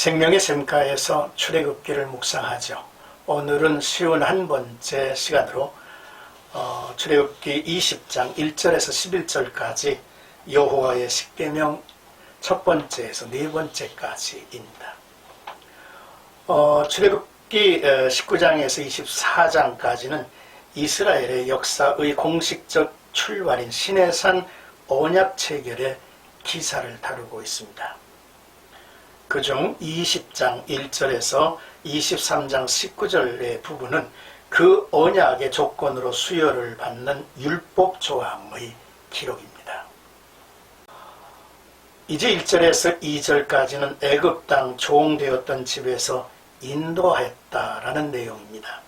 생명의 샘가에서 출애굽기를 묵상하죠. 오늘은 51번째 시간으로 출애굽기 20장 1절에서 11절까지 여호와의 십계명 첫 번째에서 네 번째까지입니다. 출애굽기 19장에서 24장까지는 이스라엘의 역사의 공식적 출발인 시내산 언약 체결의 기사를 다루고 있습니다. 그중 20장 1절에서 23장 19절의 부분은 그 언약의 조건으로 수여를 받는 율법 조항의 기록입니다. 이제 1절에서 2절까지는 애굽 땅 종되었던 집에서 인도하였다라는 내용입니다.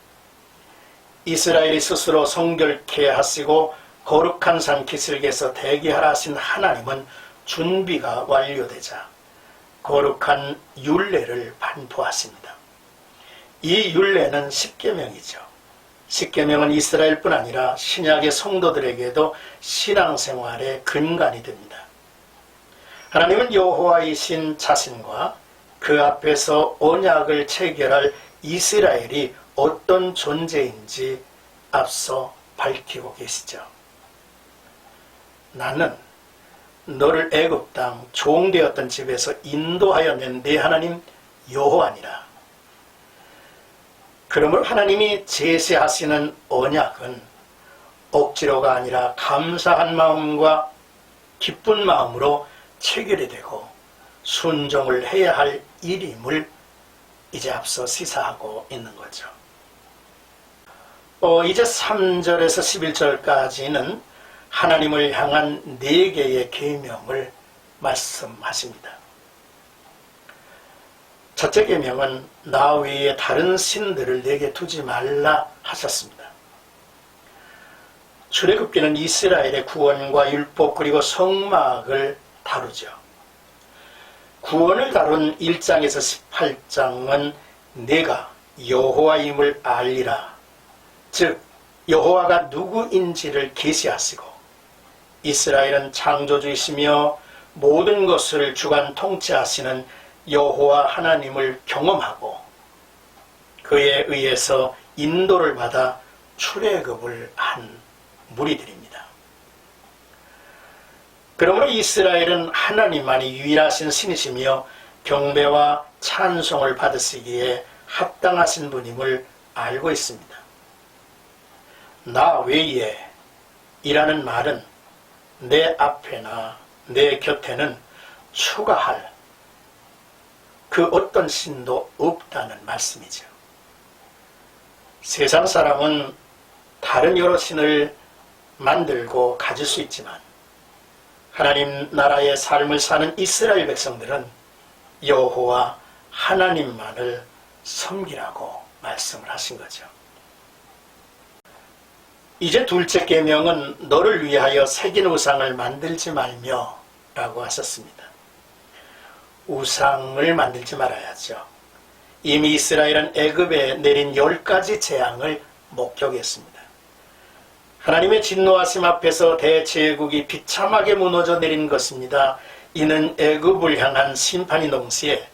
이스라엘이 스스로 성결케 하시고 거룩한 산 기슭에서 대기하라 하신 하나님은 준비가 완료되자 거룩한 율례를 반포하십니다. 이 율례는 십계명이죠. 십계명은 이스라엘뿐 아니라 신약의 성도들에게도 신앙생활의 근간이 됩니다. 하나님은 여호와이신 자신과 그 앞에서 언약을 체결할 이스라엘이 어떤 존재인지 앞서 밝히고 계시죠. 나는 너를 애굽 땅 종되었던 집에서 인도하여 낸 네 하나님 여호와니라. 그러므로 하나님이 제시하시는 언약은 억지로가 아니라 감사한 마음과 기쁜 마음으로 체결이 되고 순종을 해야 할 일임을 이제 앞서 시사하고 있는 거죠. 이제 3절에서 11절까지는 하나님을 향한 4개의 계명을 말씀하십니다. 첫째 계명은 나 외에 다른 신들을 내게 두지 말라 하셨습니다. 출애굽기는 이스라엘의 구원과 율법 그리고 성막을 다루죠. 구원을 다룬 1장에서 18장은 내가 여호와임을 알리라, 즉 여호와가 누구인지를 계시하시고 이스라엘은 창조주이시며 모든 것을 주관 통치하시는 여호와 하나님을 경험하고 그에 의해서 인도를 받아 출애굽을 한 무리들입니다. 그러므로 이스라엘은 하나님만이 유일하신 신이시며 경배와 찬송을 받으시기에 합당하신 분임을 알고 있습니다. 나 외에 이라는 말은 내 앞에나 내 곁에는 추가할 그 어떤 신도 없다는 말씀이죠. 세상 사람은 다른 여러 신을 만들고 가질 수 있지만 하나님 나라의 삶을 사는 이스라엘 백성들은 여호와 하나님만을 섬기라고 말씀을 하신 거죠. 이제 둘째 계명은 너를 위하여 새긴 우상을 만들지 말며 라고 하셨습니다. 우상을 만들지 말아야죠. 이미 이스라엘은 애굽에 내린 10가지 재앙을 목격했습니다. 하나님의 진노하심 앞에서 대제국이 비참하게 무너져 내린 것입니다. 이는 애굽을 향한 심판이 동시에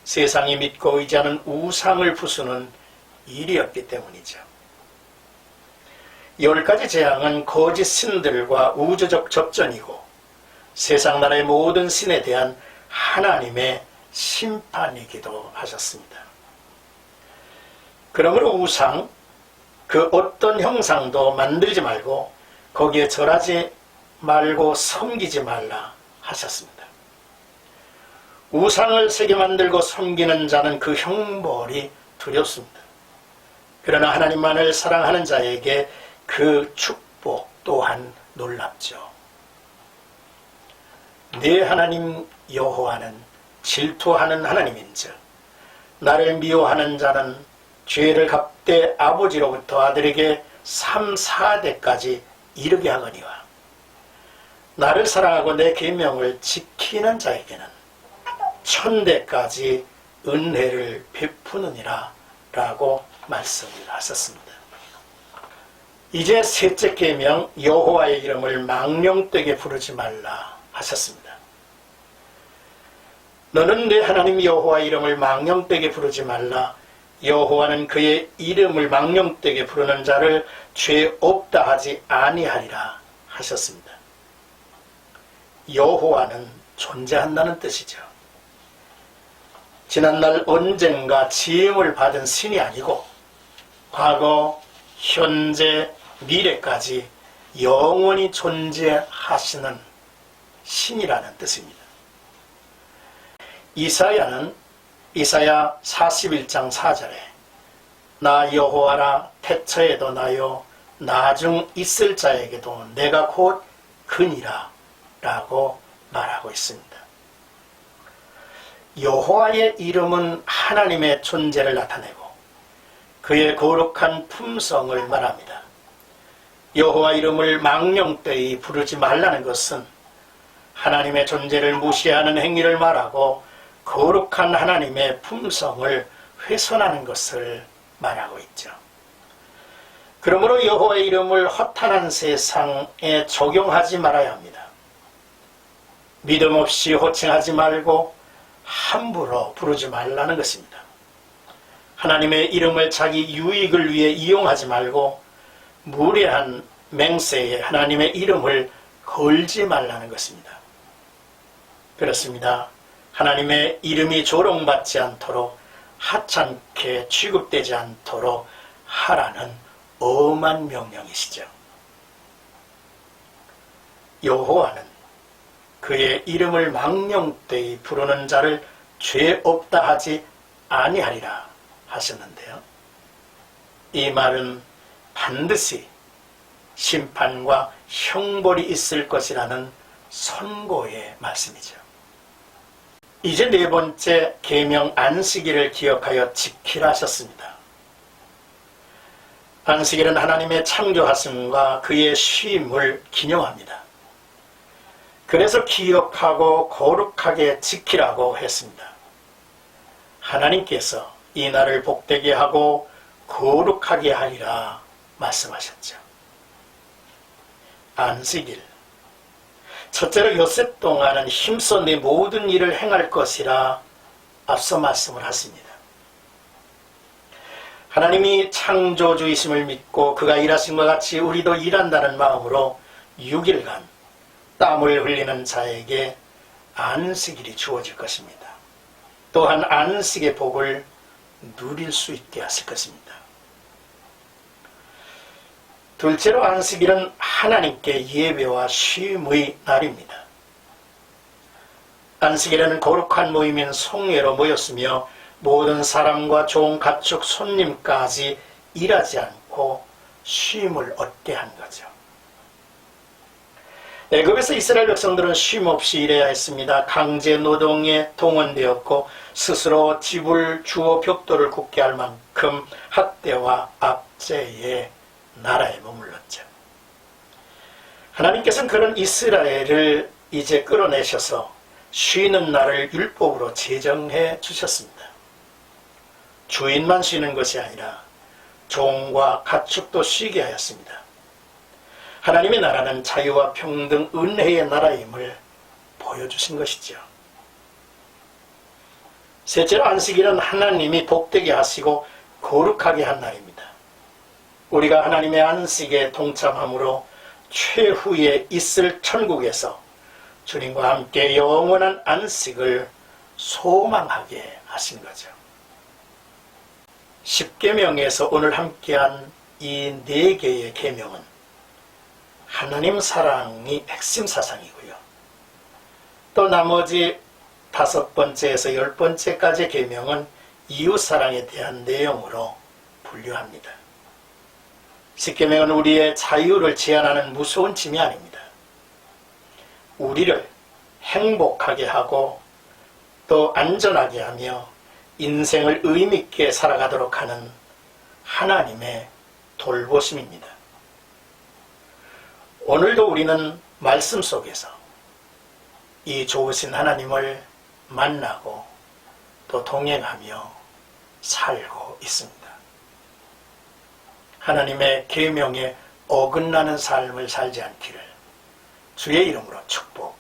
세상이 믿고 의지하는 우상을 부수는 일이었기 때문이죠. 10가지 재앙은 거짓 신들과 우주적 접전이고 세상 나라의 모든 신에 대한 하나님의 심판이기도 하셨습니다. 그러므로 우상, 그 어떤 형상도 만들지 말고 거기에 절하지 말고 섬기지 말라 하셨습니다. 우상을 새겨 만들고 섬기는 자는 그 형벌이 두렵습니다. 그러나 하나님만을 사랑하는 자에게 그 축복 또한 놀랍죠. 네 하나님 여호와는 질투하는 하나님인즉 나를 미워하는 자는 죄를 갚되 아버지로부터 아들에게 3, 4대까지 이르게 하거니와 나를 사랑하고 내 계명을 지키는 자에게는 1000대까지 은혜를 베푸느니라 라고 말씀을 하셨습니다. 이제 셋째 계명 여호와의 이름을 망령되게 부르지 말라 하셨습니다. 너는 내 하나님 여호와 이름을 망령되게 부르지 말라. 여호와는 그의 이름을 망령되게 부르는 자를 죄 없다 하지 아니하리라 하셨습니다. 여호와는 존재한다는 뜻이죠. 지난날 언젠가 지음을 받은 신이 아니고 과거, 현재, 미래까지 영원히 존재하시는 신이라는 뜻입니다. 이사야는 이사야 41장 4절에 나 여호와라 태초에도 나요 나중 있을 자에게도 내가 곧 그니라 라고 말하고 있습니다. 여호와의 이름은 하나님의 존재를 나타내고 그의 거룩한 품성을 말합니다. 여호와 이름을 망령되이 부르지 말라는 것은 하나님의 존재를 무시하는 행위를 말하고 거룩한 하나님의 품성을 훼손하는 것을 말하고 있죠. 그러므로 여호와의 이름을 허탄한 세상에 적용하지 말아야 합니다. 믿음 없이 호칭하지 말고 함부로 부르지 말라는 것입니다. 하나님의 이름을 자기 유익을 위해 이용하지 말고 무례한 맹세에 하나님의 이름을 걸지 말라는 것입니다. 그렇습니다. 하나님의 이름이 조롱받지 않도록 하찮게 취급되지 않도록 하라는 엄한 명령이시죠. 여호와는 그의 이름을 망령되이 부르는 자를 죄 없다 하지 아니하리라 하셨는데요. 이 말은 반드시 심판과 형벌이 있을 것이라는 선고의 말씀이죠. 이제 네 번째 계명 안식일을 기억하여 지키라 하셨습니다. 안식일은 하나님의 창조하심과 그의 쉼을 기념합니다. 그래서 기억하고 거룩하게 지키라고 했습니다. 하나님께서 이 날을 복되게 하고 거룩하게 하리라 말씀하셨죠. 안식일. 첫째로 엿새 동안은 힘써 내 모든 일을 행할 것이라 앞서 말씀을 하십니다. 하나님이 창조주이심을 믿고 그가 일하신 것 같이 우리도 일한다는 마음으로 6일간 땀을 흘리는 자에게 안식일이 주어질 것입니다. 또한 안식의 복을 누릴 수 있게 하실 것입니다. 둘째로 안식일은 하나님께 예배와 쉼의 날입니다. 안식일에는 거룩한 모임인 성회로 모였으며 모든 사람과 종, 가축, 손님까지 일하지 않고 쉼을 얻게 한 거죠. 애굽에서 이스라엘 백성들은 쉼 없이 일해야 했습니다. 강제 노동에 동원되었고 스스로 집을 주어 벽돌을 굽게 할 만큼 핫대와 압제의 나라에 머물렀죠. 하나님께서는 그런 이스라엘을 이제 끌어내셔서 쉬는 날을 율법으로 제정해 주셨습니다. 주인만 쉬는 것이 아니라 종과 가축도 쉬게 하였습니다. 하나님의 나라는 자유와 평등, 은혜의 나라임을 보여주신 것이죠. 셋째로 안식일은 하나님이 복되게 하시고 거룩하게 한 날입니다. 우리가 하나님의 안식에 동참함으로 최후에 있을 천국에서 주님과 함께 영원한 안식을 소망하게 하신 거죠. 십계명에서 오늘 함께한 이 4개의 계명은 하나님 사랑이 핵심 사상이고요. 또 나머지 5번째에서 10번째까지 계명은 이웃 사랑에 대한 내용으로 분류합니다. 십계명은 우리의 자유를 제한하는 무서운 짐이 아닙니다. 우리를 행복하게 하고 또 안전하게 하며 인생을 의미있게 살아가도록 하는 하나님의 돌보심입니다. 오늘도 우리는 말씀 속에서 이 좋으신 하나님을 만나고 또 동행하며 살고 있습니다. 하나님의 계명에 어긋나는 삶을 살지 않기를 주의 이름으로 축복합니다.